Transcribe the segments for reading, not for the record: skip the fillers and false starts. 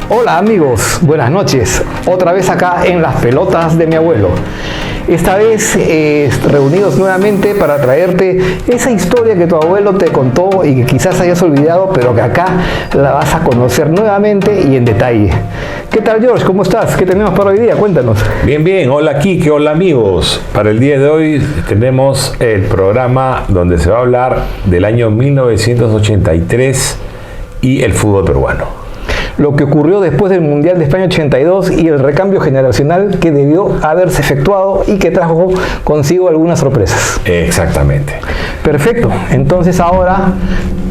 Hola amigos, buenas noches. Otra vez acá en las pelotas de mi abuelo. Esta vez reunidos nuevamente para traerte esa historia que tu abuelo te contó y que quizás hayas olvidado, pero que acá la vas a conocer nuevamente y en detalle. ¿Qué tal, George? ¿Cómo estás? ¿Qué tenemos para hoy día? Cuéntanos. Bien, bien. Hola, Kike. Hola, amigos. Para el día de hoy tenemos el programa donde se va a hablar del año 1983 y el fútbol peruano. Lo que ocurrió después del Mundial de España 82 y el recambio generacional que debió haberse efectuado y que trajo consigo algunas sorpresas. Exactamente. Perfecto. Entonces ahora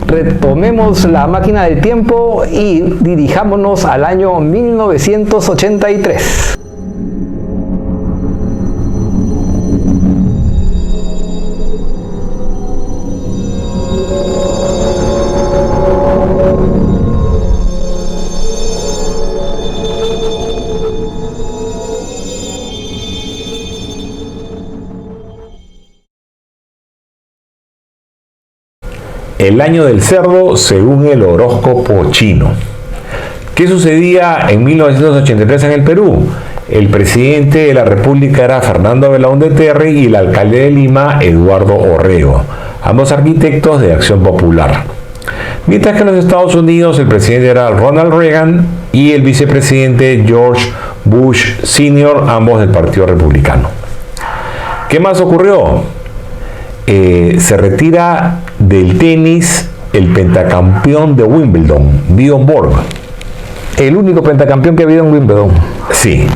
retomemos la máquina del tiempo y dirijámonos al año 1983. El año del cerdo según el horóscopo chino. ¿Qué sucedía en 1983 en el Perú? El presidente de la República era Fernando Belaúnde Terry y el alcalde de Lima, Eduardo Orrego, ambos arquitectos de Acción Popular. Mientras que en los Estados Unidos el presidente era Ronald Reagan y el vicepresidente George Bush Sr., ambos del Partido Republicano. ¿Qué más ocurrió? Se retira del tenis el pentacampeón de Wimbledon, Bjorn Borg. El único pentacampeón que ha habido en Wimbledon. Sí,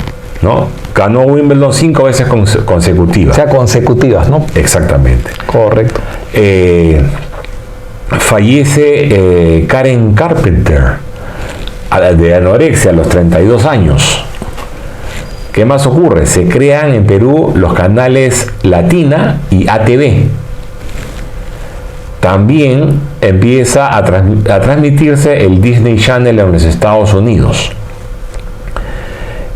¿no? Ganó Wimbledon 5 veces consecutivas. O sea, consecutivas, ¿no? Exactamente. Correcto. Fallece Karen Carpenter de anorexia a los 32 años. ¿Qué más ocurre? Se crean en Perú los canales Latina y ATV. También empieza a transmitirse el Disney Channel en los Estados Unidos.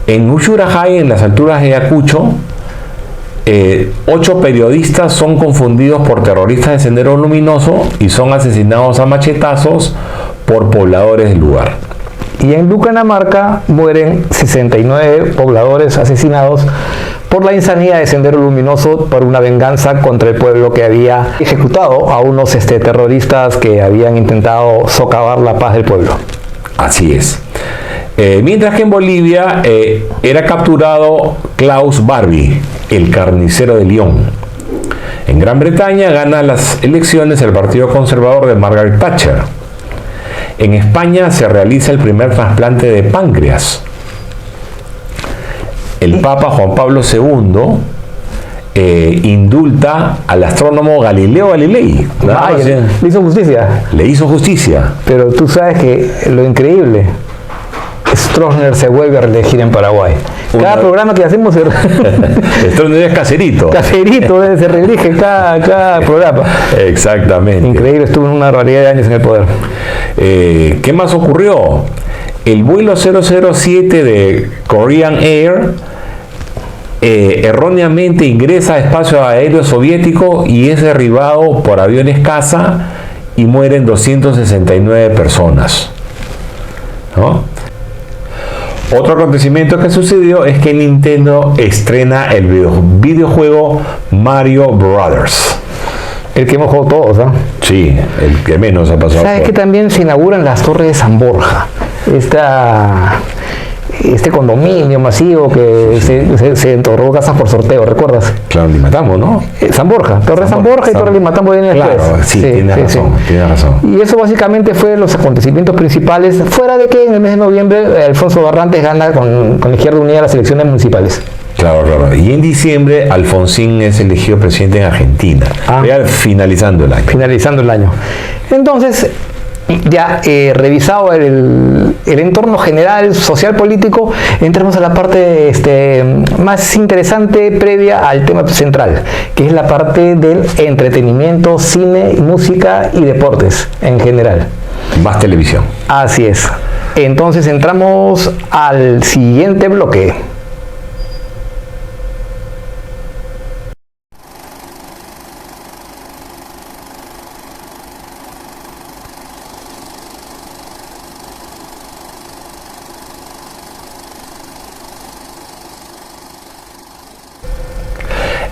En Uchurajay, en las alturas de Ayacucho, 8 periodistas son confundidos por terroristas de Sendero Luminoso y son asesinados a machetazos por pobladores del lugar. Y en Lucanamarca mueren 69 pobladores asesinados por la insanidad de Sendero Luminoso por una venganza contra el pueblo que había ejecutado a unos terroristas que habían intentado socavar la paz del pueblo. Así es. Mientras que en Bolivia era capturado Klaus Barbie, el carnicero de Lyon. En Gran Bretaña gana las elecciones el Partido Conservador de Margaret Thatcher. En España se realiza el primer trasplante de páncreas. El Papa Juan Pablo II indulta al astrónomo Galileo Galilei. Le hizo justicia. Le hizo justicia. Pero tú sabes que lo increíble, Stroessner se vuelve a reelegir en Paraguay. Cada programa que hacemos Stroessner es caserito. Caserito, se reelige cada programa. Exactamente. Increíble, estuvo en una variedad de años en el poder. ¿Qué más ocurrió? El vuelo 007 de Korean Air erróneamente ingresa a espacio aéreo soviético y es derribado por aviones caza y mueren 269 personas, ¿no? Otro acontecimiento que sucedió es que Nintendo estrena el videojuego Mario Brothers. El que hemos jugado todos, ¿no? Sí, el que menos ha pasado. ¿Sabes que también se inauguran las Torres de San Borja? Este condominio masivo que se otorgó casas por sorteo, ¿recuerdas? Claro, Limatambo, ¿no? San Borja, Torre San Borja y Torre Limatambo viene después. Claro, sí, tiene razón. Y eso básicamente fue los acontecimientos principales, fuera de que en el mes de noviembre Alfonso Barrantes gana con la Izquierda Unida las elecciones municipales. Claro. Y en diciembre Alfonsín es elegido presidente en Argentina, ya finalizando el año. Entonces, ya revisado el entorno general, social, político, entramos a la parte más interesante previa al tema central, que es la parte del entretenimiento, cine, música y deportes en general. Más televisión. Así es. Entonces entramos al siguiente bloque.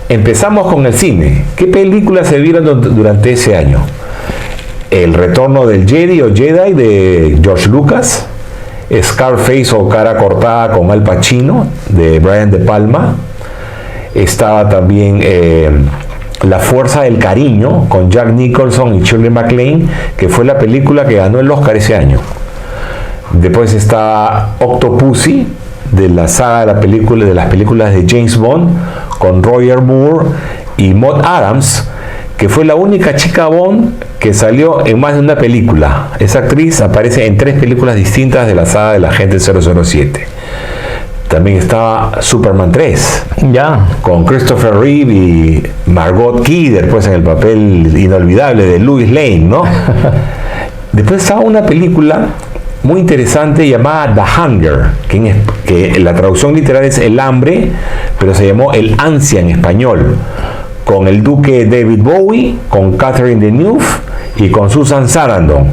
Empezamos con el cine. ¿Qué películas se vieron durante ese año? El retorno del Jedi o Jedi de George Lucas, Scarface o Cara Cortada con Al Pacino de Brian De Palma, estaba también La Fuerza del Cariño con Jack Nicholson y Shirley MacLaine, que fue la película que ganó el Oscar ese año. Después está Octopussy, de la saga de las películas de James Bond, con Roger Moore y Maud Adams, que fue la única chica Bond que salió en más de una película. Esa actriz aparece en 3 películas distintas de la saga del Agente 007. También estaba Superman 3, con Christopher Reeve y Margot Kidder, pues en el papel inolvidable de Lois Lane, ¿no? Después estaba una película muy interesante llamada The Hunger, que la traducción literal es El Hambre, pero se llamó El Ansia en español, con el duque David Bowie, con Catherine Deneuve y con Susan Sarandon,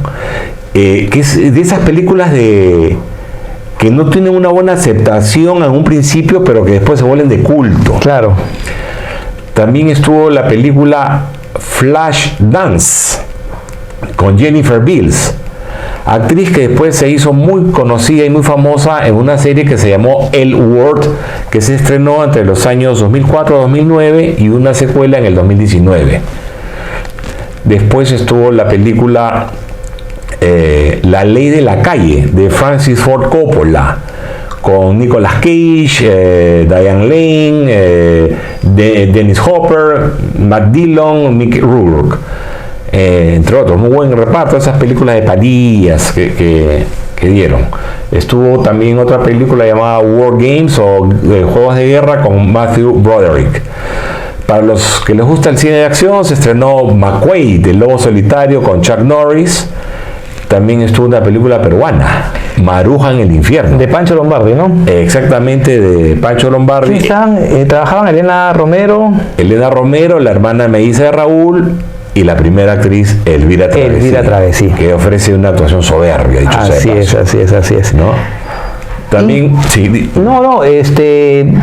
que es de esas películas que no tienen una buena aceptación en un principio, pero que después se vuelven de culto. Claro. También estuvo la película Flashdance con Jennifer Beals, actriz que después se hizo muy conocida y muy famosa en una serie que se llamó El Word, que se estrenó entre los años 2004-2009 y una secuela en el 2019. Después estuvo la película La Ley de la Calle de Francis Ford Coppola, con Nicolas Cage, Diane Lane, Dennis Hopper, Matt Dillon, Mickey Rourke, entre otros. Muy buen reparto, esas películas de pandillas que dieron. Estuvo también otra película llamada War Games o Juegos de Guerra con Matthew Broderick. Para los que les gusta el cine de acción, se estrenó McQuaid, del Lobo Solitario, con Chuck Norris. También estuvo una película peruana, Maruja en el Infierno. De Pancho Lombardi, ¿no? Exactamente, de Pancho Lombardi. Sí, trabajaban Elena Romero. Elena Romero, la hermana melliza de Raúl, y la primera actriz, Elvira Travesí. Elvira Travesí. Que ofrece una actuación soberbia, dicho sea de paso. Así es. ¿No? También, sí.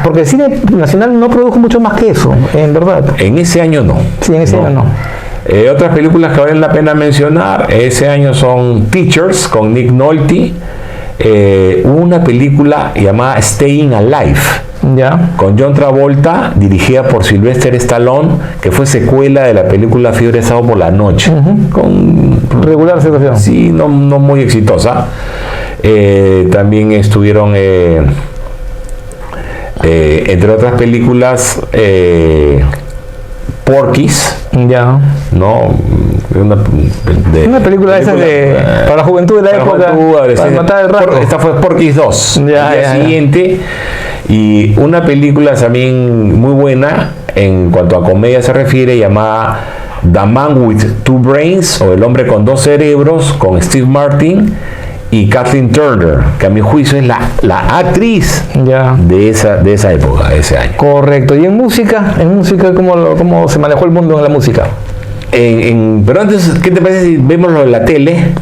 Porque el cine nacional no produjo mucho más que eso, en verdad. En ese año no. Sí, en ese año no. Otras películas que valen la pena mencionar ese año son Teachers con Nick Nolte, una película llamada Staying Alive con John Travolta, dirigida por Sylvester Stallone, que fue secuela de la película Fiebre de Sábado por la Noche, con regular situación. Sí, no muy exitosa. También estuvieron entre otras películas Porky's, ¿no? Una película de esas para la juventud de la época, para matar el rato. Esta fue Porky's 2, el día siguiente. Y una película también muy buena en cuanto a comedia se refiere, llamada The Man with Two Brains, o El Hombre con Dos Cerebros, con Steve Martin y Kathleen Turner, que a mi juicio es la actriz de esa época, de ese año. Correcto. ¿Y en música? ¿Cómo se manejó el mundo en la música? Pero antes, ¿qué te parece si vemos lo de la tele?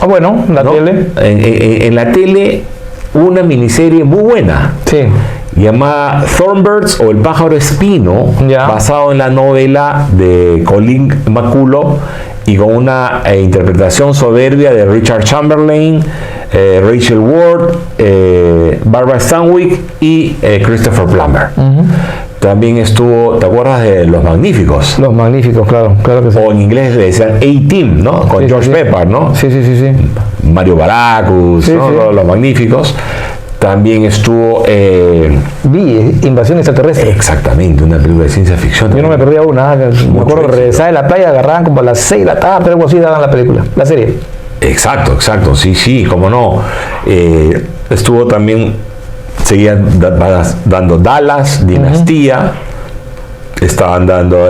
Bueno, tele. En la tele, una miniserie muy buena. Sí. Llamada Thornbirds o El Pájaro Espino, basado en la novela de Colin McCullough y con una interpretación soberbia de Richard Chamberlain, Rachel Ward, Barbara Stanwyck y Christopher Plummer. También estuvo, ¿te acuerdas de Los Magníficos? Los Magníficos, claro que sí. O en inglés le decían A-Team, ¿no? Con George Pepper, ¿no? Sí. Mario Baracus, ¿no? Los Magníficos. También estuvo Invasión Extraterrestre. Exactamente, una película de ciencia ficción. Yo no me perdía una. Me acuerdo que regresaba de la playa, agarraban como a las 6 de la tarde, algo así, daban la película, la serie. Exacto, sí, cómo no. Estuvo también, seguían dando Dallas, Dinastía, estaban dando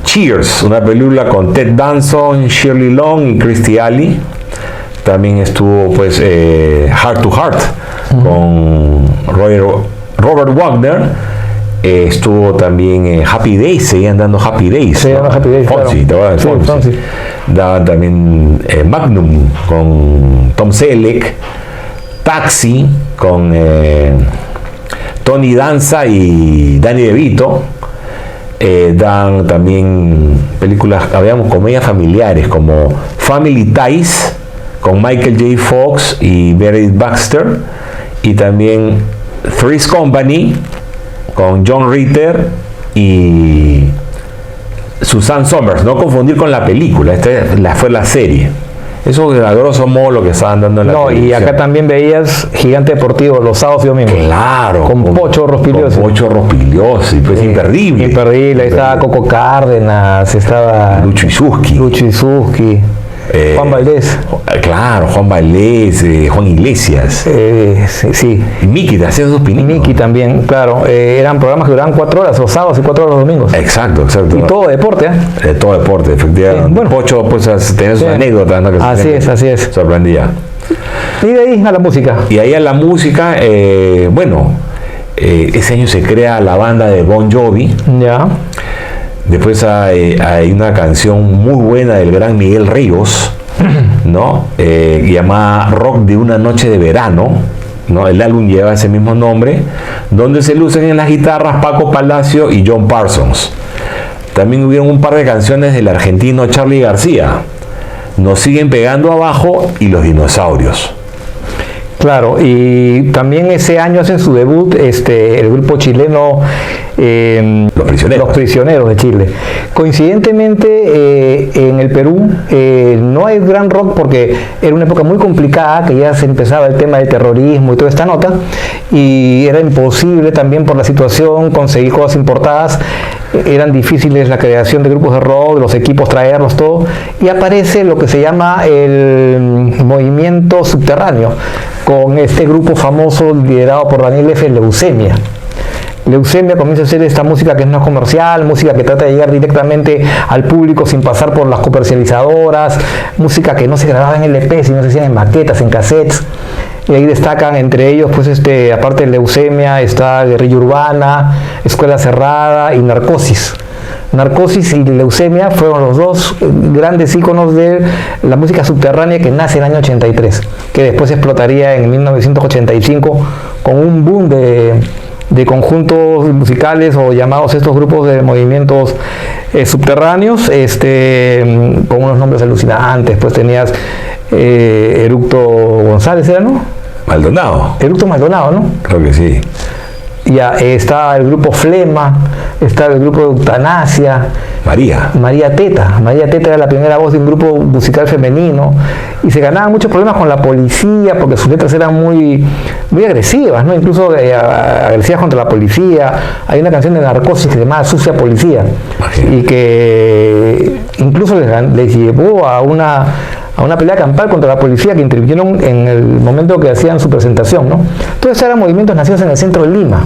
Cheers, una película con Ted Danson, Shirley Long y Kirstie Alley. También estuvo pues Heart to Heart con Robert Wagner. Estuvo también Happy Days, seguían dando Happy Days. Se llama Happy Days, Fonzie, claro. ¿Te acuerdas de Fonzie? Daban también Magnum con Tom Selleck, Taxi con Tony Danza y Danny DeVito. Dan también películas, habíamos comedias familiares como Family Ties con Michael J. Fox y Meredith Baxter, y también Three's Company con John Ritter y Suzanne Somers, no confundir con la película, fue la serie. Eso es a grosso modo lo que estaban dando en la televisión. Y acá también veías Gigante Deportivo los sábados y domingos. Claro. Con Pocho Rospigliosi. Con Pocho Rospigliosi, pues imperdible. Imperdible, ahí estaba Coco Cárdenas, estaba Lucho Isuski. Juan Valdés. Claro, Juan Valdés, Juan Iglesias. Sí. Y Miki, te hacías dos pinitos. Miki también, claro. Eran programas que duraban 4 horas, los sábados y 4 horas los domingos. Exacto. Y todo deporte, De todo deporte, efectivamente. Bueno, Pocho, pues tenés sus anécdotas, ¿no? Que así es. Sorprendía. Y de ahí a la música. Y ahí a la música, ese año se crea la banda de Bon Jovi. Ya. Después hay una canción muy buena del gran Miguel Ríos, ¿no? Llamada Rock de una noche de verano, ¿no? El álbum lleva ese mismo nombre, donde se lucen en las guitarras Paco Palacio y John Parsons. También hubieron un par de canciones del argentino Charly García, Nos siguen pegando abajo y Los dinosaurios. Claro, y también ese año hacen su debut el grupo chileno Los Prisioneros de Chile. Coincidentemente, en el Perú no hay gran rock porque era una época muy complicada, que ya se empezaba el tema del terrorismo y toda esta nota, y era imposible también por la situación conseguir cosas importadas. Eran difíciles la creación de grupos de rock, los equipos traerlos, todo, y aparece lo que se llama el movimiento subterráneo, con este grupo famoso liderado por Daniel F. Leucemia. Leucemia comienza a hacer esta música que es no comercial, música que trata de llegar directamente al público sin pasar por las comercializadoras, música que no se grababa en LP, sino se hacía en maquetas, en cassettes. Y ahí destacan entre ellos, pues aparte de Leucemia, está Guerrilla Urbana, Escuela Cerrada y Narcosis. Narcosis y Leucemia fueron los dos grandes íconos de la música subterránea que nace en el año 83, que después explotaría en 1985 con un boom de conjuntos musicales o llamados estos grupos de movimientos subterráneos, con unos nombres alucinantes. Pues tenías Eructo González, ¿era, no? Maldonado. Eructo Maldonado, ¿no? Creo que sí. Ya está el grupo Flema, está el grupo de Eutanasia. María Teta era la primera voz de un grupo musical femenino, y se ganaban muchos problemas con la policía porque sus letras eran muy agresivas, ¿no? Incluso agresivas contra la policía. Hay una canción de Narcosis que se llama Sucia Policía. Imagínate. Y que incluso les llevó a una pelea campal contra la policía, que intervinieron en el momento que hacían su presentación, ¿no? Todos eran movimientos nacidos en el centro de Lima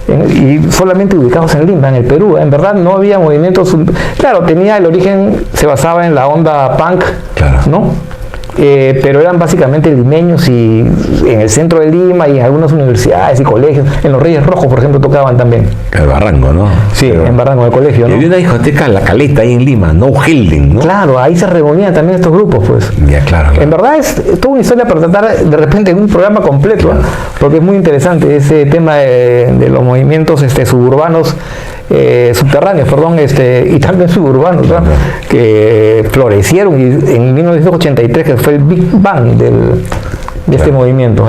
y solamente ubicados en Lima, en el Perú. En verdad no había movimientos. Claro, tenía el origen, se basaba en la onda punk, claro, ¿no? Pero eran básicamente limeños, y en el centro de Lima y en algunas universidades y colegios. En los Reyes Rojos, por ejemplo, tocaban también. El Barranco, ¿no? Sí, pero en Barranco, el colegio, ¿no? Y había una discoteca, La Caleta, ahí en Lima, No Hilding, ¿no? Claro, ahí se reunían también estos grupos, pues. Ya, claro. En verdad es toda una historia para tratar de repente en un programa completo, claro, porque es muy interesante ese tema de los movimientos suburbanos, subterráneos, y también suburbanos, ¿no? Que florecieron en 1983, que fue el Big Bang de este movimiento.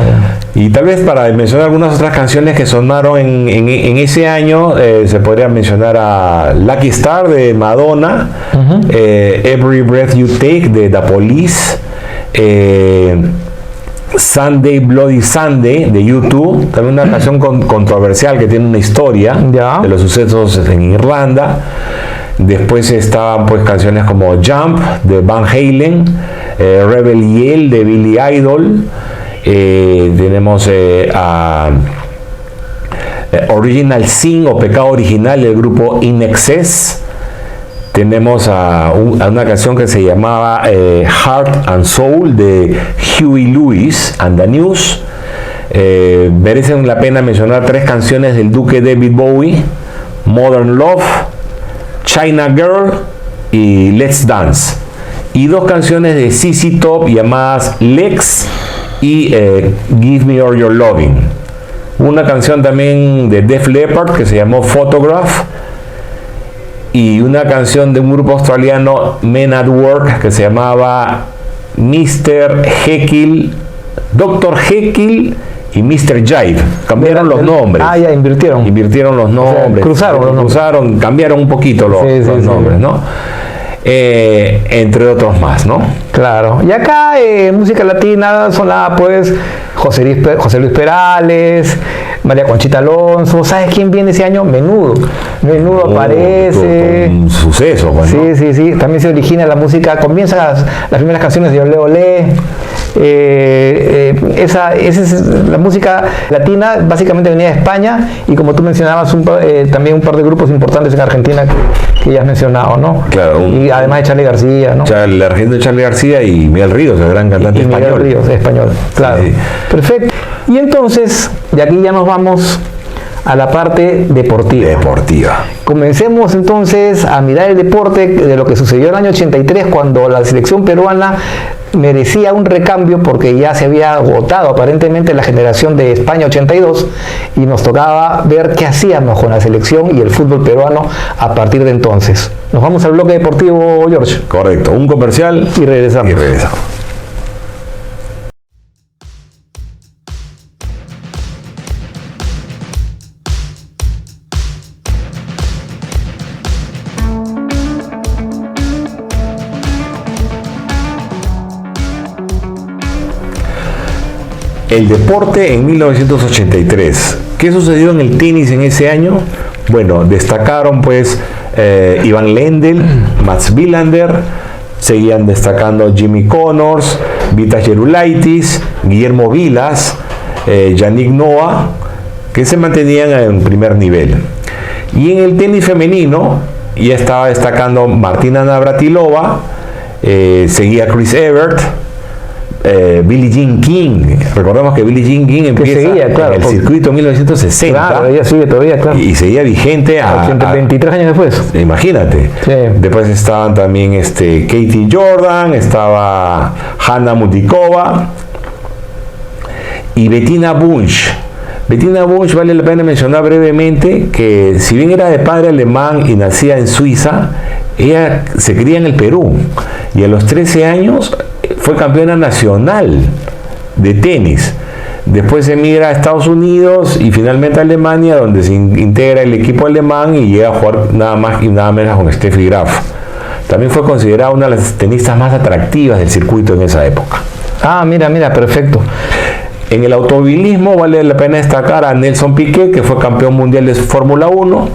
Y tal vez para mencionar algunas otras canciones que sonaron en ese año, se podría mencionar a Lucky Star de Madonna, Every Breath You Take de The Police, Sunday Bloody Sunday de U2, también una canción controversial que tiene una historia de los sucesos en Irlanda. Después estaban pues canciones como Jump de Van Halen, Rebel Yell de Billy Idol, tenemos a Original Sin o Pecado Original del grupo In Excess. Tenemos a una canción que se llamaba Heart and Soul de Huey Lewis and the News. Merecen la pena mencionar 3 canciones del Duque David Bowie: Modern Love, China Girl y Let's Dance. Y 2 canciones de ZZ Top llamadas Lex y Give Me All Your Loving. Una canción también de Def Leppard que se llamó Photograph, y una canción de un grupo australiano, Men at Work, que se llamaba Mr. Jekyll, Dr. Jekyll y Mr. Jive. Cambiaron los nombres. Ah, ya invirtieron. Invirtieron los nombres. O sea, cruzaron, cambiaron un poquito los nombres, ¿no? Entre otros más, ¿no? Claro. Y acá música latina sonaba pues José Luis Perales, María Conchita Alonso. ¿Sabes quién viene ese año? Menudo. Menudo aparece. Un suceso, pues, ¿no? Sí. También se origina la música, comienzan las primeras canciones de Olé Olé. Esa es la música latina, básicamente venía de España, y como tú mencionabas también un par de grupos importantes en Argentina que ya has mencionado, ¿no? Claro. Y además de Charly García, ¿no? El argentino Charly García y Miguel Ríos, el gran cantante español. Miguel Ríos, español, claro. Sí. Perfecto. Y entonces, de aquí ya nos vamos a la parte deportiva. Comencemos entonces a mirar el deporte de lo que sucedió en el año 83, cuando la selección peruana merecía un recambio porque ya se había agotado aparentemente la generación de España 82 y nos tocaba ver qué hacíamos con la selección y el fútbol peruano a partir de entonces. Nos vamos al bloque deportivo, George. Correcto, un comercial y regresamos. El deporte en 1983. ¿Qué sucedió en el tenis en ese año? Bueno, destacaron pues Ivan Lendl, Mats Wilander, seguían destacando Jimmy Connors, Vitas Gerulaitis, Guillermo Vilas, Yannick Noah, que se mantenían en primer nivel. Y en el tenis femenino ya estaba destacando Martina Navratilova, seguía Chris Evert, Billie Jean King. Recordemos que Billie Jean King empieza en el circuito en 1960. Claro, ella sigue todavía, claro. Y seguía vigente a 23 años después. Imagínate. Sí. Después estaban también Katie Jordan, estaba Hanna Mutikova y Bettina Bunch. Bettina Bunch, vale la pena mencionar brevemente que, si bien era de padre alemán y nacida en Suiza, ella se cría en el Perú y a los 13 años fue campeona nacional de tenis. Después emigra a Estados Unidos y finalmente a Alemania, donde se integra el equipo alemán y llega a jugar nada más y nada menos con Steffi Graf. También fue considerada una de las tenistas más atractivas del circuito en esa época. Ah, mira, perfecto. En el automovilismo vale la pena destacar a Nelson Piquet, que fue campeón mundial de Fórmula 1.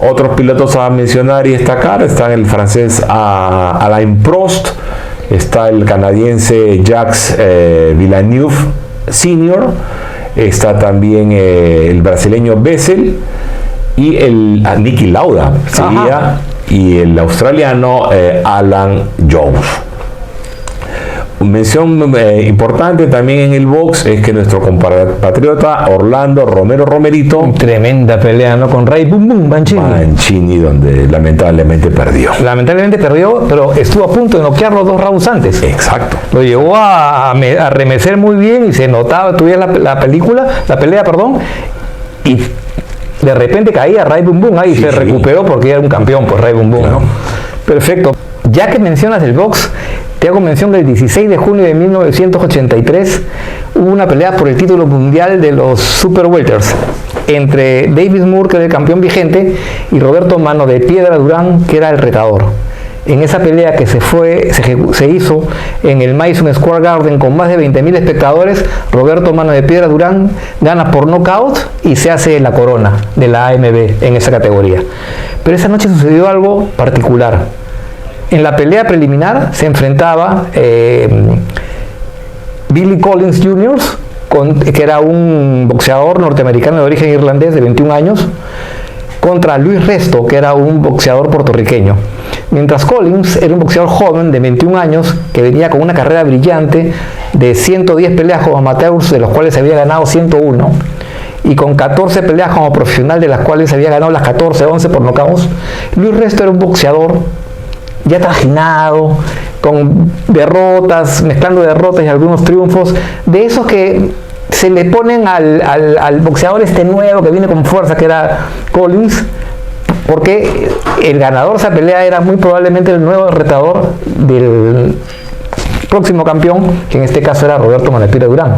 Otros pilotos a mencionar y destacar están el francés Alain Prost, está el canadiense Jacques Villeneuve Sr., está también el brasileño Bessel y Niki Lauda seguía, y el australiano Alan Jones. Mención importante también en el box es que nuestro compatriota Orlando Romero Romerito, tremenda pelea, ¿no? Con Ray Bum Bum Mancini, donde lamentablemente perdió, pero estuvo a punto de noquearlo 2 rounds antes. Exacto. Lo llevó a remecer muy bien y se notaba, tuviera la pelea, y de repente caía Ray Bum Bum ahí, se recuperó porque era un campeón, pues Ray Bum Bum, claro. ¿No? Perfecto. Ya que mencionas el box, te hago mención del 16 de junio de 1983 hubo una pelea por el título mundial de los Super Welters entre Davis Moore, que era el campeón vigente, y Roberto Mano de Piedra Durán, que era el retador. En esa pelea que se hizo en el Madison Square Garden con más de 20.000 espectadores, Roberto Mano de Piedra Durán gana por nocaut y se hace la corona de la AMB en esa categoría. Pero esa noche sucedió algo particular. En la pelea preliminar se enfrentaba Billy Collins Jr., que era un boxeador norteamericano de origen irlandés de 21 años, contra Luis Resto, que era un boxeador puertorriqueño. Mientras Collins era un boxeador joven de 21 años que venía con una carrera brillante de 110 peleas como amateurs, de los cuales había ganado 101, y con 14 peleas como profesional, de las cuales había ganado las 11 por nocaut. Luis Resto era un boxeador ya trajinado, con derrotas, mezclando derrotas y algunos triunfos, de esos que se le ponen al boxeador este nuevo que viene con fuerza, que era Collins, porque el ganador de esa pelea era muy probablemente el nuevo retador del próximo campeón, que en este caso era Roberto Manapira Durán.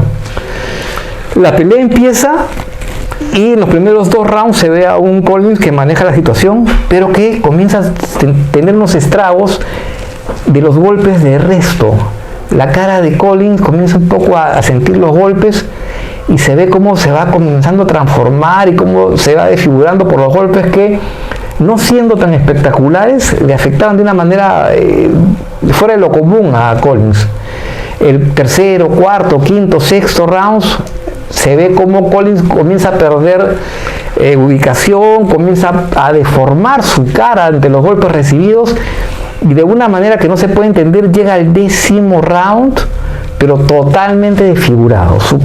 La pelea empieza y en los primeros 2 rounds se ve a un Collins que maneja la situación, pero que comienza a tener unos estragos de los golpes de Resto. La cara de Collins comienza un poco a sentir los golpes y se ve cómo se va comenzando a transformar y cómo se va desfigurando por los golpes que, no siendo tan espectaculares, le afectaban de una manera fuera de lo común a Collins. El tercero, cuarto, quinto, sexto rounds se ve cómo Collins comienza a perder ubicación, comienza a deformar su cara ante los golpes recibidos y de una manera que no se puede entender llega al 10º round, pero totalmente desfigurado. Su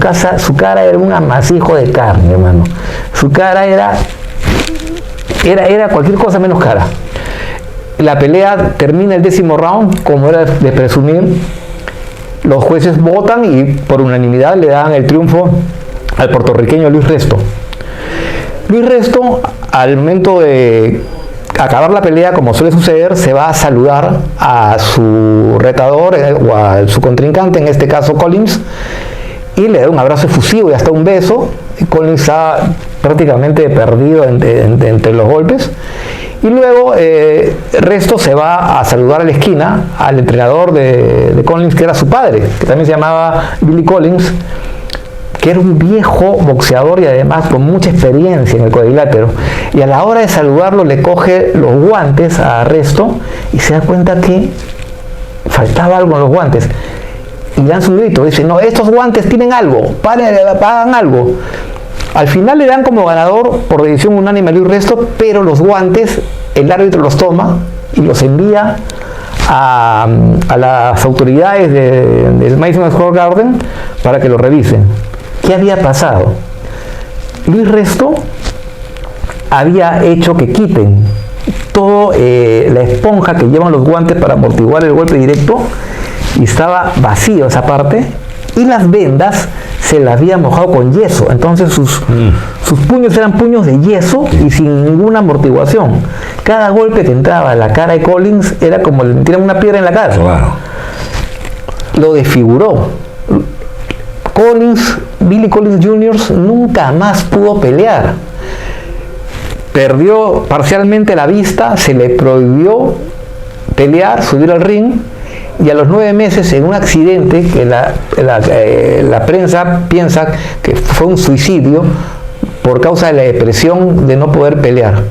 cara era un amasijo de carne, hermano. Su cara era cualquier cosa menos cara. La pelea termina el 10º round, como era de presumir. Los jueces votan y por unanimidad le dan el triunfo al puertorriqueño Luis Resto. Luis Resto, al momento de acabar la pelea, como suele suceder, se va a saludar a su retador o a su contrincante, en este caso Collins, y le da un abrazo efusivo y hasta un beso. Collins está prácticamente perdido entre los golpes. Y luego Resto se va a saludar a la esquina al entrenador de Collins, que era su padre, que también se llamaba Billy Collins, que era un viejo boxeador y además con mucha experiencia en el cuadrilátero. Y a la hora de saludarlo le coge los guantes a Resto y se da cuenta que faltaba algo en los guantes. Y dan su grito, dice: no, estos guantes tienen algo, hagan algo. Al final le dan como ganador por decisión unánime a Luis Resto, pero los guantes el árbitro los toma y los envía a las autoridades del Madison Square Garden para que lo revisen. ¿Qué había pasado? Luis Resto había hecho que quiten toda la esponja que llevan los guantes para amortiguar el golpe directo y estaba vacío esa parte, y las vendas se las había mojado con yeso. Entonces sus puños eran puños de yeso y sin ninguna amortiguación. Cada golpe que entraba en la cara de Collins era como le metieran una piedra en la cara. Claro. Lo desfiguró. Billy Collins Jr. nunca más pudo pelear. Perdió parcialmente la vista, se le prohibió pelear, subir al ring, y a los 9 meses, en un accidente que la prensa piensa que fue un suicidio por causa de la depresión de no poder pelear.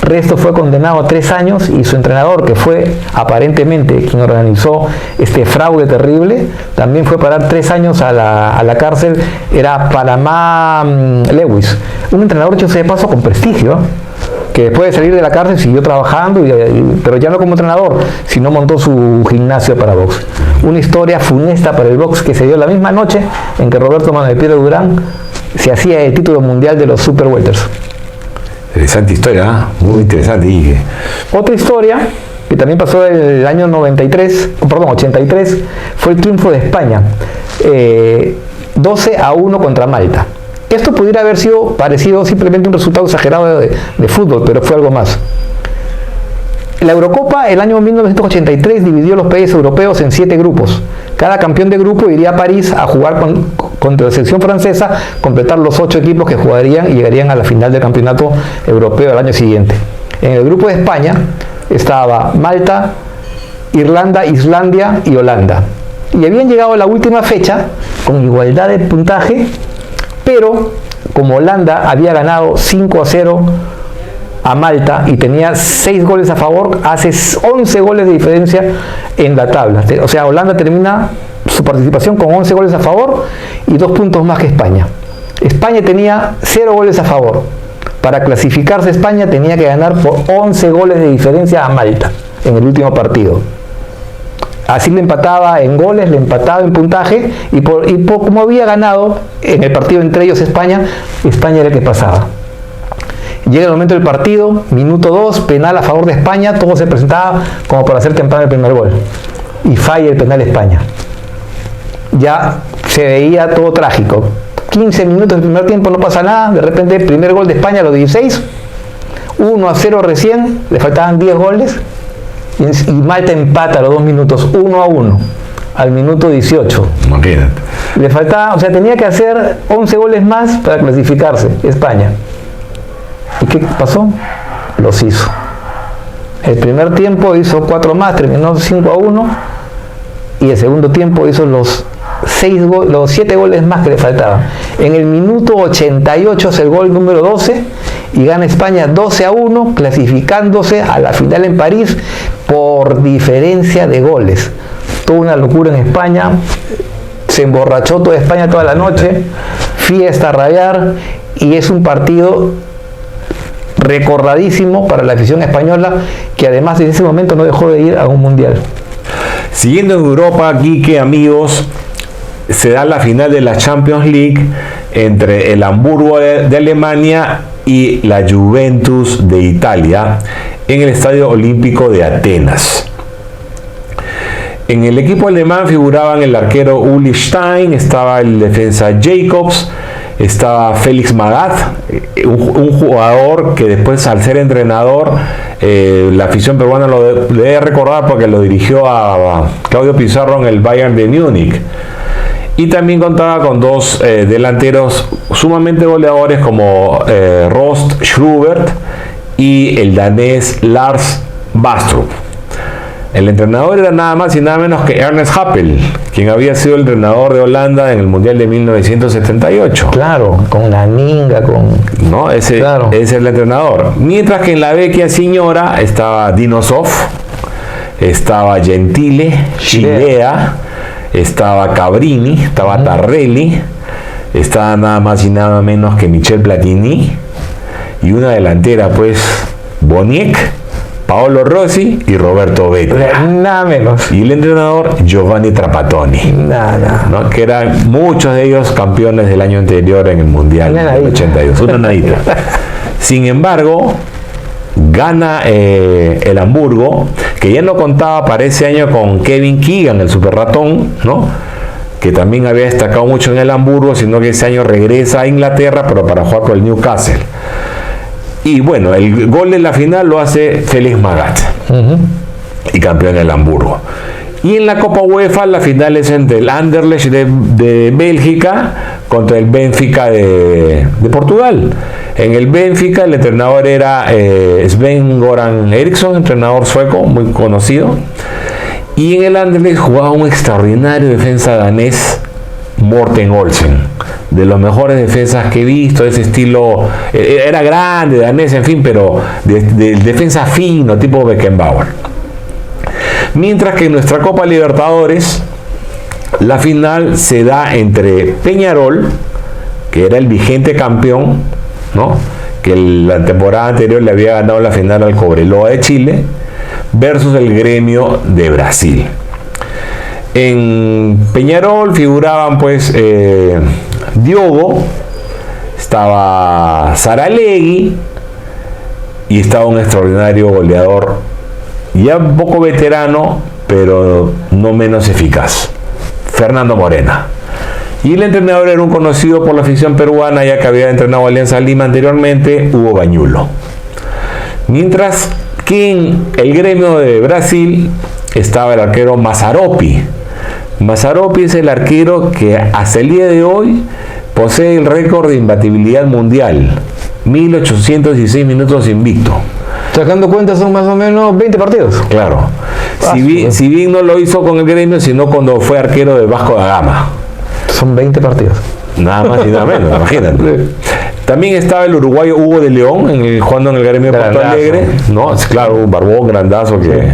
Resto fue condenado a 3 años y su entrenador, que fue aparentemente quien organizó este fraude terrible, también fue a parar 3 años a la cárcel. Era Panamá Lewis, un entrenador, hecho sea de paso, con prestigio, que después de salir de la cárcel siguió trabajando, pero ya no como entrenador, sino montó su gimnasio para box. Una historia funesta para el box que se dio la misma noche en que Roberto Manapira Durán se hacía el título mundial de los super welters. Interesante historia, ¿eh? Muy interesante. Otra historia que también pasó en el año 83, fue el triunfo de España, 12-1 contra Malta. Esto pudiera haber sido parecido simplemente un resultado exagerado de fútbol, pero fue algo más. La Eurocopa, el año 1983, dividió los países europeos en 7 grupos. Cada campeón de grupo iría a París a jugar contra la selección francesa, completar los 8 equipos que jugarían y llegarían a la final del campeonato europeo del año siguiente. En el grupo de España estaba Malta, Irlanda, Islandia y Holanda. Y habían llegado a la última fecha con igualdad de puntaje, pero como Holanda había ganado 5-0 a Malta y tenía 6 goles a favor, hace 11 goles de diferencia en la tabla. O sea, Holanda termina su participación con 11 goles a favor y 2 puntos más que España. España tenía 0 goles a favor. Para clasificarse, España tenía que ganar por 11 goles de diferencia a Malta en el último partido. Así le empataba en goles, le empataba en puntaje, y como había ganado en el partido entre ellos España era el que pasaba. Llega el momento del partido, minuto 2, penal a favor de España, todo se presentaba como para hacer temprano el primer gol. Y falla el penal España. Ya se veía todo trágico. 15 minutos del primer tiempo, no pasa nada. De repente, primer gol de España a los 16. 1-0 recién, le faltaban 10 goles. Y Malta empata a los 2 minutos, 1-1, al minuto 18. Imagínate. Le faltaba, o sea, tenía que hacer 11 goles más para clasificarse, España. ¿Y qué pasó? Los hizo. El primer tiempo hizo 4 más, terminó 5-1. Y el segundo tiempo hizo los 7 goles más que le faltaban. En el minuto 88 es el gol número 12 y gana España 12-1, clasificándose a la final en París por diferencia de goles. Toda una locura en España. Se emborrachó toda España toda la noche, fiesta a rabiar, y es un partido recordadísimo para la afición española, que además en ese momento no dejó de ir a un mundial. Siguiendo en Europa, Quique, amigos, se da la final de la Champions League entre el Hamburgo de Alemania y la Juventus de Italia en el Estadio Olímpico de Atenas. En el equipo alemán figuraban el arquero Uli Stein, estaba el defensa Jacobs, estaba Félix Magath, un jugador que después, al ser entrenador, la afición peruana lo debe recordar porque lo dirigió a Claudio Pizarro en el Bayern de Múnich. Y también contaba con dos delanteros sumamente goleadores como Rost Schrubert y el danés Lars Bastrup. El entrenador era nada más y nada menos que Ernest Happel, quien había sido el entrenador de Holanda en el Mundial de 1978. Claro, con la Ninga, con... ¿No? Ese es el entrenador. Mientras que en la Vecchia Signora estaba Dinosov, estaba Gentile, Chilea, estaba Cabrini, estaba Tarrelli, estaba nada más y nada menos que Michel Platini, y una delantera, pues, Boniek, Paolo Rossi y Roberto Bettia. Nada menos. Y el entrenador Giovanni Trapattoni. Nada. ¿No? Que eran muchos de ellos campeones del año anterior en el Mundial del 82. Una nadita. Sin embargo, gana el Hamburgo, que ya no contaba para ese año con Kevin Keegan, el super ratón, ¿no? Que también había destacado mucho en el Hamburgo, sino que ese año regresa a Inglaterra, pero para jugar por el Newcastle. Y bueno, el gol de la final lo hace Félix Magath, y campeón del Hamburgo. Y en la Copa UEFA la final es entre el Anderlecht de Bélgica contra el Benfica de Portugal. En el Benfica el entrenador era Sven-Göran Eriksson, entrenador sueco muy conocido. Y en el Anderlecht jugaba un extraordinario defensa danés, Morten Olsen, de los mejores defensas que he visto, de ese estilo. Era grande, danés, en fin, pero de defensa fino, tipo Beckenbauer. Mientras que en nuestra Copa Libertadores, la final se da entre Peñarol, que era el vigente campeón, ¿no? Que la temporada anterior le había ganado la final al Cobreloa de Chile, versus el Gremio de Brasil. En Peñarol figuraban, pues, Diogo, estaba Saralegui y estaba un extraordinario goleador, ya un poco veterano, pero no menos eficaz, Fernando Morena. Y el entrenador era un conocido por la afición peruana, ya que había entrenado a Alianza Lima anteriormente, Hugo Bañulo. Mientras que en el Gremio de Brasil estaba el arquero Mazzaropi. Mazzaropi es el arquero que hasta el día de hoy posee el récord de imbatibilidad mundial, 1816 minutos invicto. Sacando cuentas son más o menos 20 partidos. Claro. Si bien no lo hizo con el Gremio, sino cuando fue arquero de Vasco da Gama. Son 20 partidos. Nada más y nada menos, imagínate. También estaba el uruguayo Hugo de León, jugando en el Gremio de Porto Alegre. ¿No? Es claro, un barbón grandazo que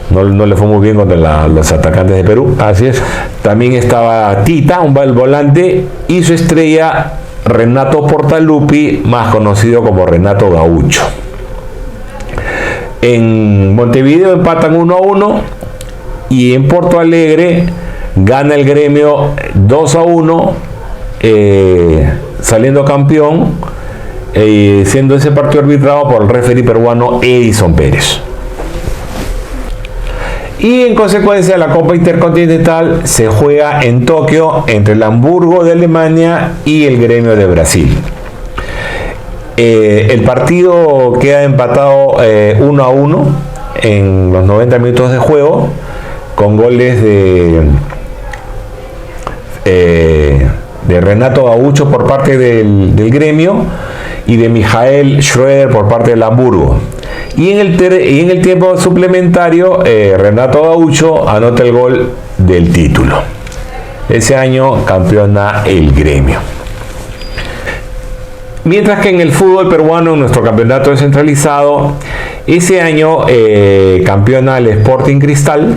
no le fue muy bien contra los atacantes de Perú. Así es. También estaba Tita, un volante, y su estrella Renato Portaluppi, más conocido como Renato Gaucho. En Montevideo empatan 1-1 y en Porto Alegre gana el Gremio 2-1, saliendo campeón, siendo ese partido arbitrado por el referee peruano Edison Pérez. Y en consecuencia la Copa Intercontinental se juega en Tokio entre el Hamburgo de Alemania y el Gremio de Brasil. El partido queda empatado 1-1 en los 90 minutos de juego, con goles de Renato Gaucho por parte del Gremio y de Michael Schroeder por parte del Hamburgo. Y en el tiempo suplementario, Renato Gaucho anota el gol del título. Ese año campeona el Gremio. Mientras que en el fútbol peruano, en nuestro campeonato descentralizado, ese año campeona el Sporting Cristal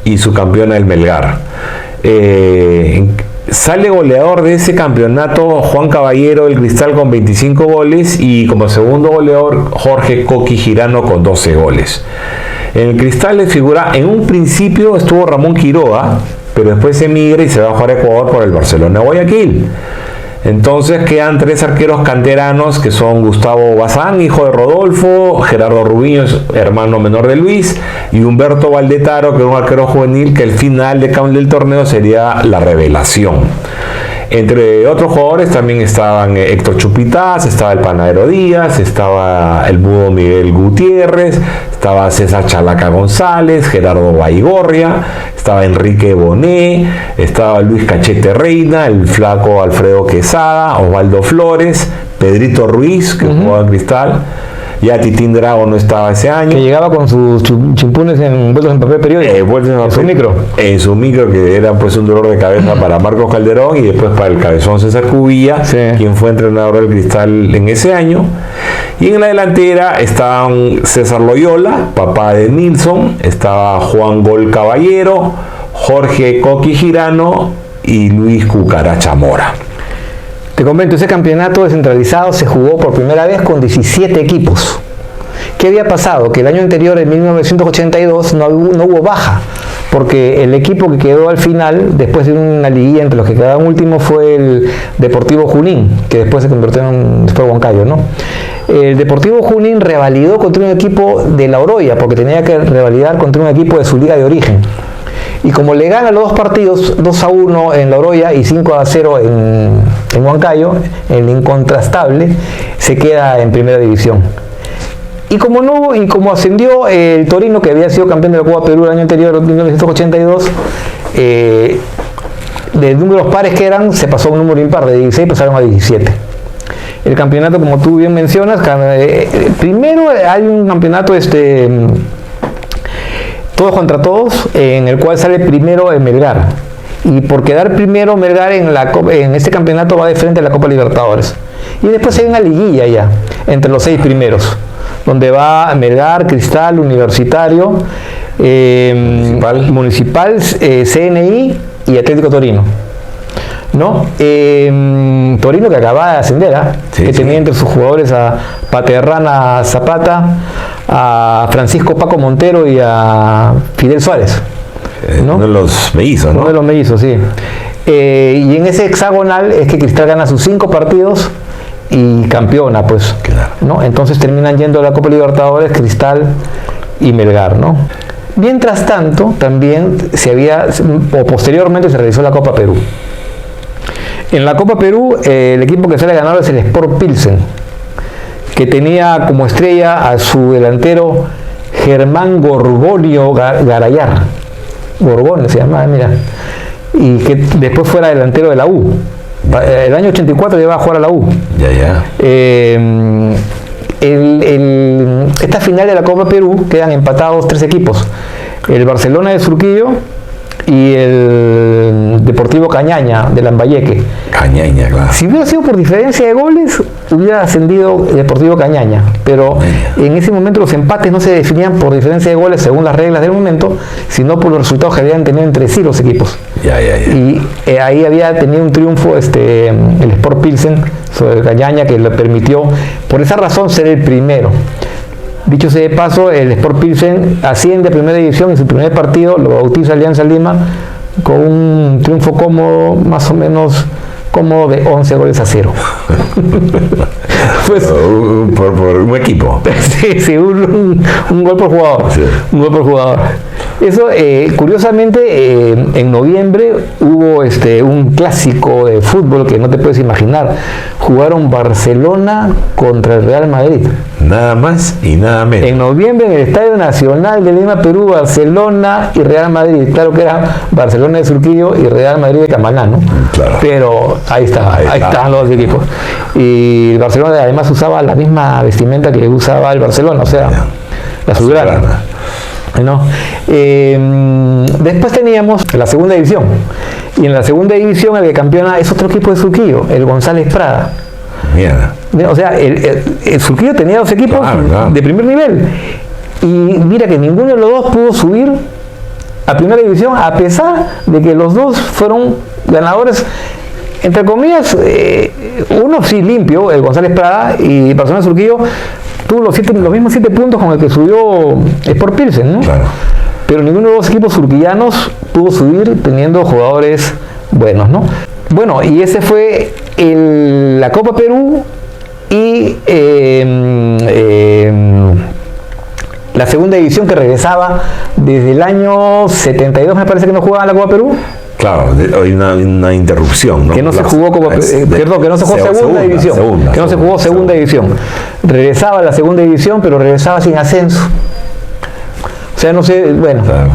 y subcampeona el Melgar. Sale goleador de ese campeonato Juan Caballero del Cristal con 25 goles y como segundo goleador Jorge Coqui Girano con 12 goles. En el Cristal le figura, en un principio estuvo Ramón Quiroga, pero después se migra y se va a jugar a Ecuador por el Barcelona Guayaquil. Entonces quedan 3 arqueros canteranos que son Gustavo Bazán, hijo de Rodolfo, Gerardo Rubiño, hermano menor de Luis, y Humberto Valdetaro, que es un arquero juvenil que al final del torneo sería la revelación. Entre otros jugadores también estaban Héctor Chupitaz, estaba el Panadero Díaz, estaba el Mudo Miguel Gutiérrez, estaba César Chalaca González, Gerardo Baigorria, estaba Enrique Bonet, estaba Luis Cachete Reina, el flaco Alfredo Quesada, Osvaldo Flores, Pedrito Ruiz, que jugaba en Cristal. Ya Titín Drago no estaba ese año. Que llegaba con sus chimpunes envueltos en papel periódico. En su micro. En su micro, que era pues un dolor de cabeza para Marcos Calderón y después para el cabezón César Cubilla, quien fue entrenador del Cristal en ese año. Y en la delantera estaban César Loyola, papá de Nilsson, estaba Juan Gol Caballero, Jorge Coqui Girano y Luis Cucaracha Mora. Te comento, ese campeonato descentralizado se jugó por primera vez con 17 equipos. ¿Qué había pasado? Que el año anterior, en 1982, no hubo baja, porque el equipo que quedó al final, después de una liguilla entre los que quedaban últimos, fue el Deportivo Junín, que después se convirtió en Huancayo, ¿no? El Deportivo Junín revalidó contra un equipo de La Oroya, porque tenía que revalidar contra un equipo de su liga de origen. Y como le gana los 2 partidos, 2-1 en La Oroya y 5-0 en Huancayo, el incontrastable, se queda en primera división. Y como ascendió el Torino, que había sido campeón de la Copa Perú el año anterior, en 1982, de números pares que eran, se pasó a un número impar, de 16 pasaron a 17. El campeonato, como tú bien mencionas, primero hay un campeonato todos contra todos, en el cual sale primero el Melgar. Y por quedar primero Melgar en este campeonato va de frente a la Copa Libertadores. Y después hay una liguilla ya, entre los 6 primeros, donde va Melgar, Cristal, Universitario, Municipal, CNI y Atlético Torino. ¿No? Torino, que acaba de ascender, que tenía entre sus jugadores a Paterrana Zapata, a Francisco Paco Montero y a Fidel Suárez, ¿no? Uno de los mellizos, ¿no? Uno de los mellizos, sí. Y en ese hexagonal es que Cristal gana sus 5 partidos y campeona, pues, claro, ¿no? Entonces terminan yendo a la Copa Libertadores Cristal y Melgar, ¿no? Mientras tanto, también posteriormente se realizó la Copa Perú. En la Copa Perú, el equipo que sale ganador es el Sport Pilsen, que tenía como estrella a su delantero Germán Gorgonio Garayar. Gorgonio se llamaba, mira. Y que después fuera delantero de la U. El año 84 llegaba a jugar a la U. Esta final de la Copa Perú quedan empatados 3 equipos. El Barcelona de Surquillo y el Deportivo Cañaña de Lambayeque. Cañaña, claro. Si hubiera sido por diferencia de goles, hubiera ascendido el Deportivo Cañaña, pero en ese momento los empates no se definían por diferencia de goles según las reglas del momento, sino por los resultados que habían tenido entre sí los equipos. Y ahí había tenido un triunfo el Sport Pilsen sobre el Cañaña, que le permitió, por esa razón, ser el primero. Dicho sea de paso, el Sport Pilsen asciende a primera división y su primer partido lo bautiza Alianza Lima con un triunfo cómodo, más o menos cómodo, de 11-0. Pues, por un equipo. Sí, un gol por jugador. Sí. Un gol por jugador. Eso, curiosamente, en noviembre hubo un clásico de fútbol que no te puedes imaginar. Jugaron Barcelona contra el Real Madrid. Nada más y nada menos. En noviembre en el Estadio Nacional de Lima, Perú, Barcelona y Real Madrid. Claro que era Barcelona de Surquillo y Real Madrid de Camaná, ¿no? Claro. Pero ahí estaban los dos equipos. Y Barcelona además usaba la misma vestimenta que usaba el Barcelona, o sea, la azulgrana. ¿No? Después teníamos la segunda división. Y en la segunda división el que campeona es otro equipo de Surquillo, el González Prada. Mierda. O sea, el Surquillo tenía dos equipos de primer nivel. Y mira que ninguno de los dos pudo subir a primera división, a pesar de que los dos fueron ganadores, entre comillas, uno sí limpio, el González Prada, y Barcelona Surquillo tuvo los mismos 7 puntos con el que subió Sport Pilsen, ¿no? Claro. Pero ninguno de los equipos surquillanos pudo subir teniendo jugadores buenos, ¿no? Bueno, y ese fue la Copa Perú y la segunda división que regresaba desde el año 72, me parece que no jugaba la Copa Perú. Claro, hay una interrupción, ¿no? Que no se jugó perdón, que no se jugó segunda división. Que no se jugó segunda división. Regresaba a la segunda división, pero regresaba sin ascenso. O sea, no sé, bueno. Claro.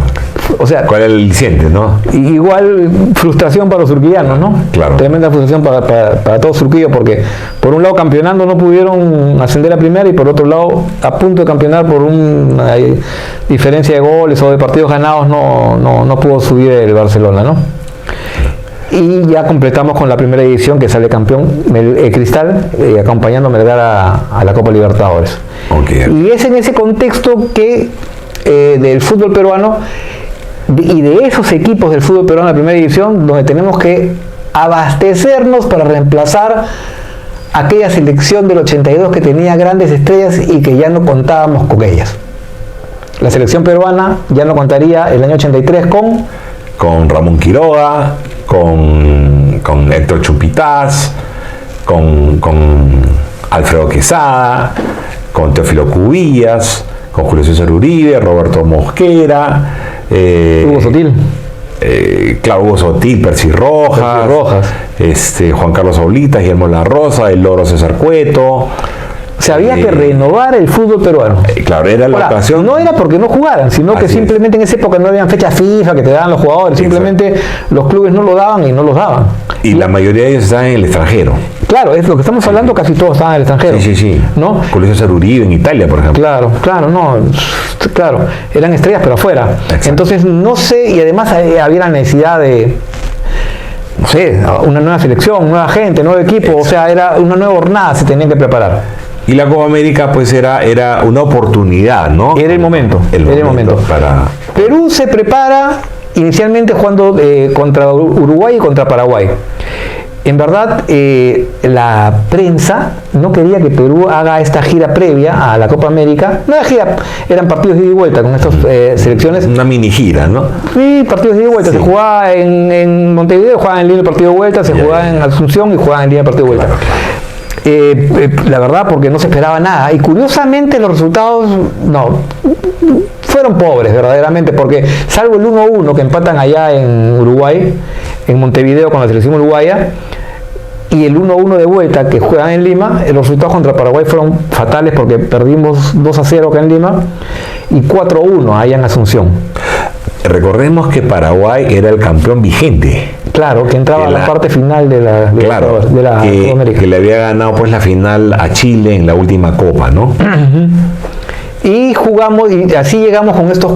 O sea, ¿cuál es el aliciente, no? Igual frustración para los surquillanos, ¿no? Claro. Tremenda frustración para todos surquillos, porque por un lado campeonando no pudieron ascender a primera y por otro lado a punto de campeonar por una diferencia de goles o de partidos ganados no pudo subir el Barcelona, ¿no? Y ya completamos con la primera división que sale campeón Cristal, acompañando a Melgar a la Copa Libertadores. Okay. Y es en ese contexto que del fútbol peruano y de esos equipos del fútbol peruano de la primera división donde tenemos que abastecernos para reemplazar aquella selección del 82 que tenía grandes estrellas y que ya no contábamos con ellas. La selección peruana ya no contaría el año 83 con Ramón Quiroga, con Héctor Chupitaz, con Alfredo Quesada, con Teófilo Cubillas, con Julio César Uribe, Roberto Mosquera, Hugo Sotil. Claro, Hugo Sotil, Percy Rojas, Juan Carlos Oblitas, Guillermo La Rosa, el Loro César Cueto. O sea, había que renovar el fútbol peruano. Claro, era la ocasión. No era porque no jugaran, sino que simplemente en esa época no habían fechas FIFA que te daban los jugadores. Simplemente los clubes no lo daban y no los daban. Y la mayoría de ellos estaban en el extranjero. Claro, es lo que estamos hablando, casi todos estaban en el extranjero. Sí. ¿No? Julio César Uribe en Italia, por ejemplo. Claro, eran estrellas pero afuera. Exacto. Entonces, no sé, y además había la necesidad de, no sé, una nueva selección, nueva gente, nuevo equipo. Exacto. O sea, era una nueva jornada, se tenían que preparar. Y la Copa América pues era una oportunidad, ¿no? Era el momento. Para... Perú se prepara inicialmente jugando contra Uruguay y contra Paraguay. En verdad, la prensa no quería que Perú haga esta gira previa a la Copa América. No era gira, eran partidos de ida y vuelta con estas selecciones. Una mini gira, ¿no? Sí, partidos de ida y vuelta. Sí. Se jugaba en Montevideo, jugaban en Lima el partido de vuelta, se jugaba en Asunción y jugaban en Lima el partido de vuelta. La verdad, porque no se esperaba nada. Y curiosamente los resultados fueron pobres, verdaderamente, porque salvo el 1-1 que empatan allá en Uruguay, en Montevideo con la selección uruguaya, y el 1-1 de vuelta que juegan en Lima, los resultados contra Paraguay fueron fatales porque perdimos 2-0 acá en Lima y 4-1 allá en Asunción. Recordemos que Paraguay era el campeón vigente. Claro, que entraba a la parte final de la Copa América. Que le había ganado pues la final a Chile en la última Copa, ¿no? Y jugamos, y así llegamos con estos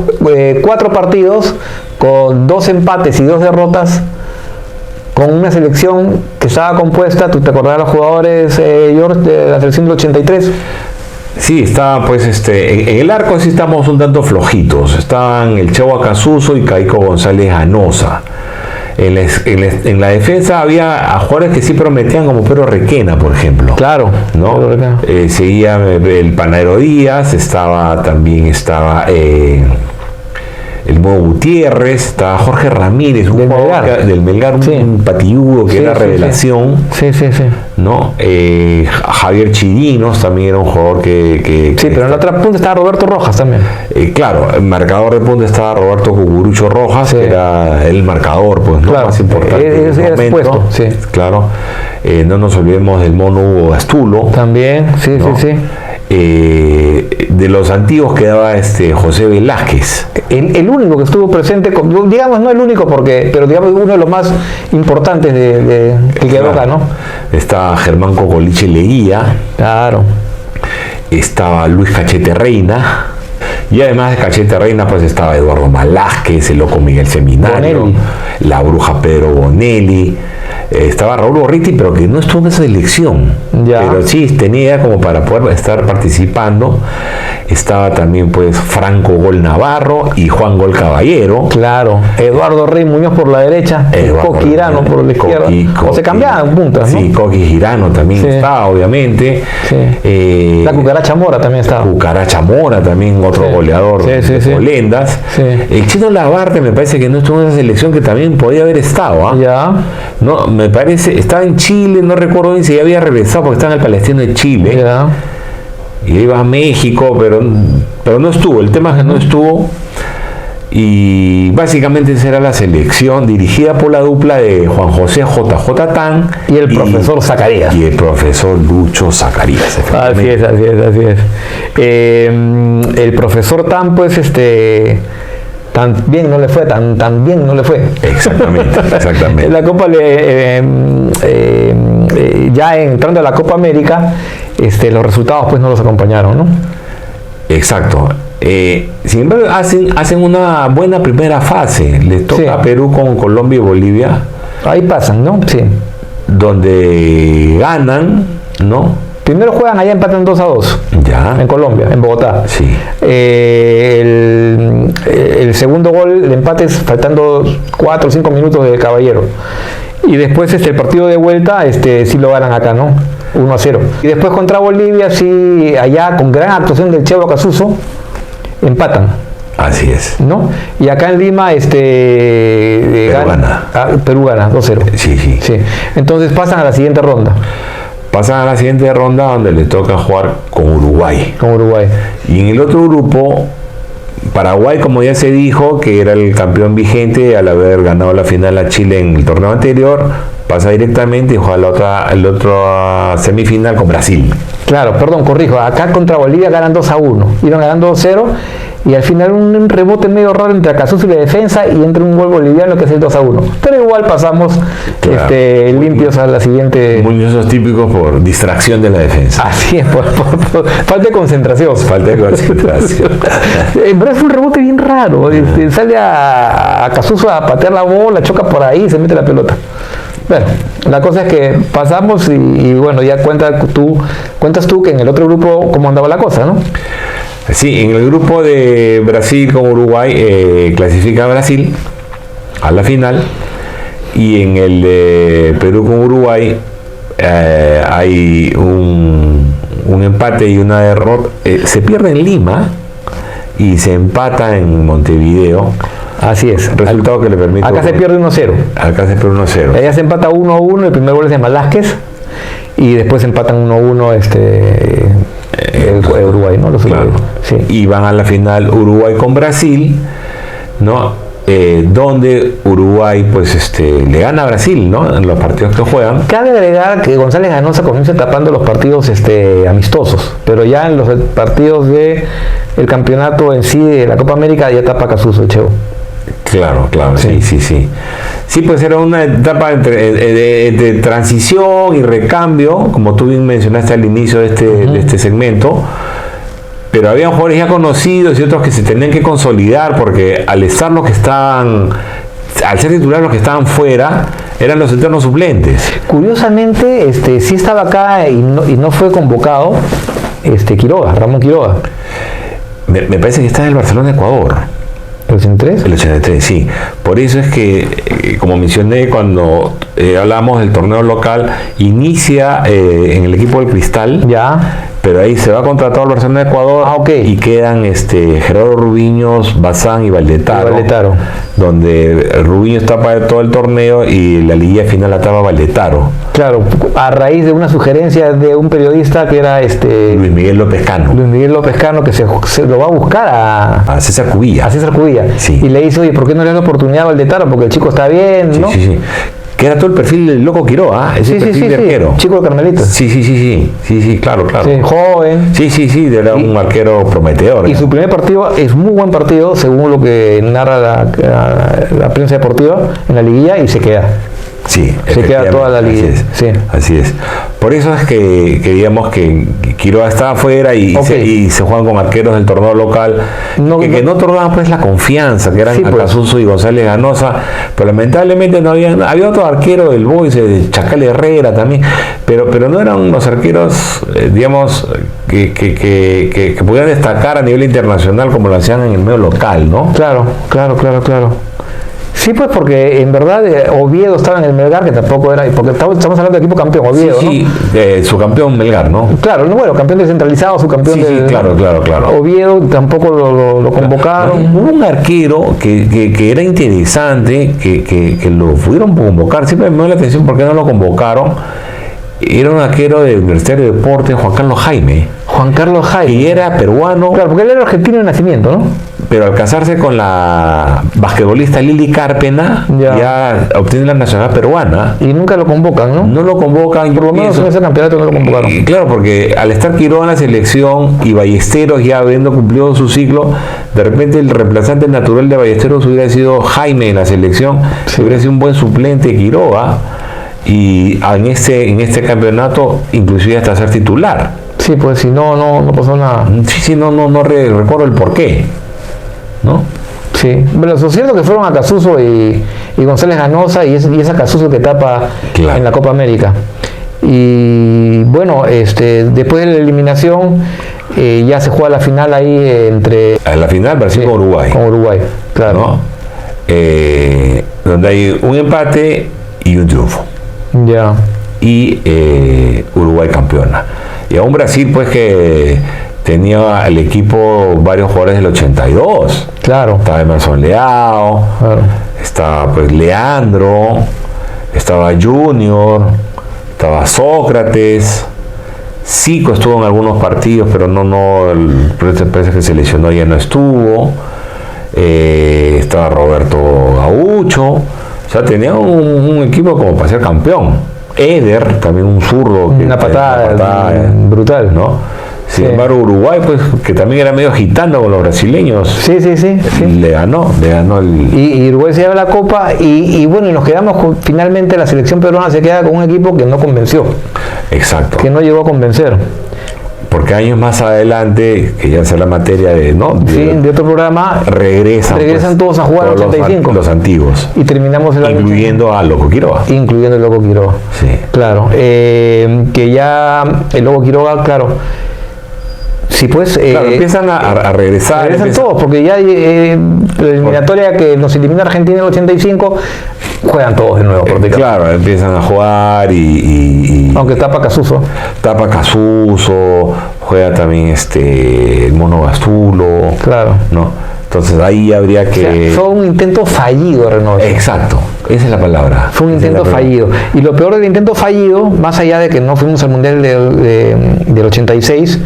4 partidos, con 2 empates y 2 derrotas, con una selección que estaba compuesta, tú te acordás de los jugadores, George, de la selección del 83. Sí, estaba pues en el arco sí estamos un tanto flojitos. Estaban el Chavo Acasuso y Caico González Anosa. En la defensa había a jugadores que sí prometían, como Pedro Requena, por ejemplo. Claro, ¿no? Seguía el Panadero Díaz, estaba el Modo Gutiérrez, estaba Jorge Ramírez, un jugador del Melgar, un patilludo que era revelación. Sí. ¿No? Javier Chirinos también era un jugador que pero en la otra punta estaba Roberto Rojas también. Claro, el marcador de punta estaba Roberto Cucurucho Rojas, Sí. que era el marcador, pues, ¿no? Claro, Más importante. era expuesto, sí. Claro. No nos olvidemos del mono Hugo Gastulo. También, sí, ¿no? sí. De los antiguos quedaba José Velázquez. El único que estuvo presente, digamos, no el único, pero digamos uno de los más importantes que quedó acá, ¿no? Estaba Germán Cocoliche Leguía. Claro. Estaba Luis Cachete Reina. Y además de Cachete Reina, pues estaba Eduardo Malásquez, el loco Miguel Seminario, Bonelli. la bruja Pedro Bonelli. Estaba Raúl Borriti, pero que no estuvo en esa elección. Ya. Pero sí tenía como para poder estar participando. Estaba también pues Franco Gol Navarro y Juan Gol Caballero. Claro. Eduardo Rey Muñoz por la derecha, Coqui Girano por la izquierda. O se cambiaban puntas, ¿no? Sí, Coqui Girano también Sí. estaba, obviamente. Sí. La Cucaracha Mora también estaba. Cucaracha Mora también, otro Sí. goleador Sí, de Polendas. Sí. El Chino Labarte me parece que no estuvo en esa selección, que también podía haber estado. ¿Ah? Ya. No, me parece, estaba en Chile, no recuerdo bien si ya había regresado porque estaba en el Palestino de Chile. Ya. Y iba a México, pero no estuvo. El tema es que no estuvo. Y básicamente esa era la selección dirigida por la dupla de Juan José JJ Tan Y el profesor Zacarías. Y el profesor Lucho Zacarías. Así es. El profesor Tan, pues, tan bien no le fue. Exactamente. La Copa, ya entrando a la Copa América, los resultados pues no los acompañaron, ¿no? Exacto. Sin embargo, hacen una buena primera fase. Les toca Sí. a Perú con Colombia y Bolivia, Ahí pasan, ¿no? Sí. donde ganan, ¿no? Primero juegan allá, empatan 2-2 Ya. en Colombia, en Bogotá. Sí. El segundo gol, el empate es faltando 4 o 5 minutos de Caballero. Y después el partido de vuelta sí lo ganan acá, ¿no? 1-0. Y después contra Bolivia, sí, allá con gran actuación del Chelo Casuso, empatan, Así es. ¿no? Y acá en Lima, Perú gana 2-0. Sí, sí. Sí. Entonces pasan a la siguiente ronda Pasan a la siguiente ronda donde le toca jugar con Uruguay. con Uruguay. Y en el otro grupo, Paraguay, como ya se dijo, que era el campeón vigente al haber ganado la final a Chile en el torneo anterior, pasa directamente y juega el otro semifinal con Brasil. Claro, perdón, corrijo. Acá contra Bolivia ganan 2-1. Iban ganando 2-0 y al final un rebote medio raro entre Acasuso y la defensa y entra un gol boliviano que es el 2-1. Pero igual pasamos Claro. Limpios a la siguiente. Muchos típicos por distracción de la defensa. Así es, por falta de concentración. Falta de concentración. En verdad es un rebote bien raro. Sale a Acasuso a patear la bola, choca por ahí y se mete la pelota. Bueno, la cosa es que pasamos y bueno, ya cuentas tú que en el otro grupo cómo andaba la cosa, ¿no? Sí, en el grupo de Brasil con Uruguay clasifica a Brasil a la final, y en el de Perú con Uruguay hay un empate y una derrota. Se pierde en Lima y se empata en Montevideo. Así es. Resultado que le permite. Acá se pierde 1-0. Acá se pierde 1-0. Allá se empata 1-1, el primer gol es de Malásquez y después empatan 1-1 el Uruguay, ¿no? Los Claro. uruguayos. Sí. Y van a la final Uruguay con Brasil, ¿no? Donde Uruguay pues le gana a Brasil, ¿no? En los partidos que juegan. Cabe agregar que González Ganosa comienza tapando los partidos amistosos, pero ya en los partidos de el campeonato en sí de la Copa América ya tapa Casuso, el Cheo. Claro, sí. Sí, pues era una etapa de transición y recambio, como tú bien mencionaste al inicio de este segmento. Pero había jugadores ya conocidos y otros que se tenían que consolidar, porque al ser titulares los que estaban fuera, eran los eternos suplentes. Curiosamente, sí estaba acá y no fue convocado Ramón Quiroga. Me parece que está en el Barcelona, Ecuador. ¿El 83? El 83, sí. Por eso es que, como mencioné, cuando hablamos del torneo local, inicia en el equipo del Cristal. Ya. Pero ahí se va contratado al Barcelona de Ecuador y quedan Gerardo Rubiños, Bazán y Valdetaro, donde Rubiños tapa todo el torneo y la liguilla final la tapa Valdetaro. Claro, a raíz de una sugerencia de un periodista que era Luis Miguel López Cano. Luis Miguel López Cano, que se lo va a buscar a César Cubilla. A César Cubilla. Sí. Y le dice, oye, ¿por qué no le das la oportunidad a Valdetaro? Porque el chico está bien, ¿no? Sí. Que era todo el perfil del Loco Quiroga, ese perfil de arquero. Chico de Carmelita. Sí, claro. Sí, joven. Sí, era un arquero prometedor. Y su primer partido es muy buen partido, según lo que narra la prensa deportiva en la liguilla, y se queda. Sí, se queda toda la liguilla. Así es. Por eso es que digamos que Quiroga estaba afuera y se juegan con arqueros del torneo local que no otorgaban pues la confianza, que eran Acasuso y González Ganosa, pero lamentablemente no había otro arquero del Boys, de Chacal Herrera también, pero no eran unos arqueros digamos que pudieran destacar a nivel internacional como lo hacían en el medio local, ¿no? Claro. Sí, pues porque en verdad Oviedo estaba en el Melgar, que tampoco era, porque estamos hablando del equipo campeón, Oviedo, sí, ¿no? Su campeón Melgar, ¿no? Claro, campeón descentralizado, su campeón claro. Oviedo tampoco lo convocaron. Hubo un arquero que era interesante, que lo pudieron convocar, siempre me dio la atención por qué no lo convocaron. Era un arquero del Universitario de Deportes, Juan Carlos Jaime. Y era peruano. Claro, porque él era argentino de nacimiento, ¿no? Pero al casarse con la basquetbolista Lili Cárpena, ya obtiene la nacionalidad peruana. Y nunca lo convocan, ¿no? No lo convocan. Por lo menos en ese campeonato no lo convocaron. Claro, porque al estar Quiroga en la selección y Ballesteros ya habiendo cumplido su ciclo, de repente el reemplazante natural de Ballesteros hubiera sido Jaime en la selección, hubiera sido un buen suplente de Quiroga. Y en este campeonato inclusive hasta ser titular. Sí, pues si no pasó nada. Sí, no recuerdo el porqué, ¿no? Sí, pero lo cierto es que fueron Acasuso y González Ganosa y es Acasuso que tapa en la Copa América. Y bueno, después de la eliminación ya se juega la final ahí entre... En la final Brasil con Uruguay. Con Uruguay, claro. ¿No? Donde hay un empate y un triunfo. Ya. Y Uruguay campeona. Y a un Brasil pues que tenía al equipo varios jugadores del 82. Claro. Estaba Emerson Leao, estaba pues Leandro, estaba Junior, estaba Sócrates, Zico estuvo en algunos partidos, pero parece que se lesionó, ya no estuvo. Estaba Roberto Gaucho. O sea, tenía un equipo como para ser campeón. Eder, también un zurdo. Una patada brutal, ¿no? Sin embargo, Uruguay, pues, que también era medio gitano con los brasileños. Sí. Le ganó el... Y Uruguay se lleva la copa y bueno, y nos quedamos finalmente la selección peruana se queda con un equipo que no convenció. Exacto. Que no llegó a convencer. Porque años más adelante, que ya será la materia de otro programa, regresan pues, todos a jugar al 85. Los antiguos. Y terminamos el año. Incluyendo a Loco Quiroga. Incluyendo el Loco Quiroga. Sí. Claro. Que ya el Loco Quiroga, claro. Sí, pues... empiezan a regresar. Regresan todos, porque ya la eliminatoria que nos elimina Argentina en el 85, juegan todos de nuevo. Claro, empiezan a jugar y aunque tapa Casuso, juega también el Mono Gastulo. Claro. ¿No? Entonces ahí habría que... fue un intento fallido, Reynoso. Exacto, esa es la palabra. Fue un intento fallido. Y lo peor del intento fallido, más allá de que no fuimos al Mundial del 86,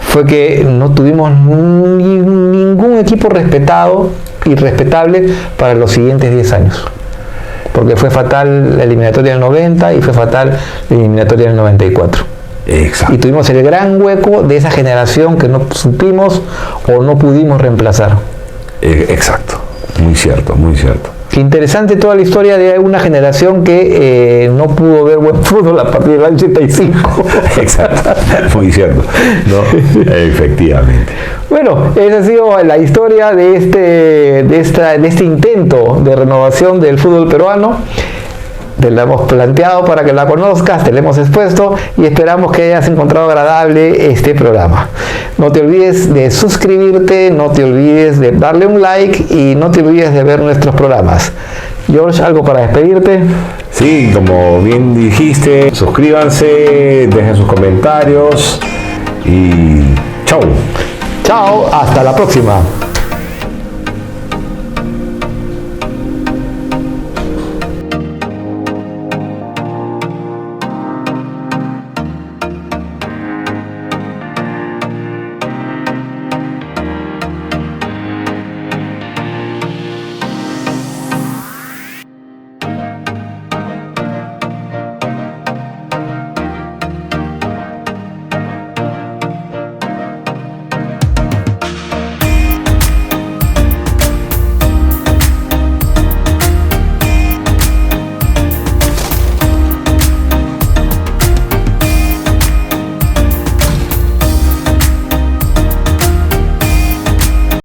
fue que no tuvimos ningún equipo respetado y respetable para los siguientes 10 años. Porque fue fatal la eliminatoria del 90 y fue fatal la eliminatoria del 94. Exacto. Y tuvimos el gran hueco de esa generación que no supimos o no pudimos reemplazar. Exacto, muy cierto. Qué interesante toda la historia de una generación que no pudo ver buen fútbol a partir del año 85. Exacto, muy cierto, ¿no? Efectivamente. Bueno, esa ha sido la historia de este intento de renovación del fútbol peruano. Te la hemos planteado para que la conozcas, te la hemos expuesto y esperamos que hayas encontrado agradable este programa. No te olvides de suscribirte, no te olvides de darle un like y no te olvides de ver nuestros programas. George, ¿algo para despedirte? Sí, como bien dijiste, suscríbanse, dejen sus comentarios y chau. Chao, hasta la próxima.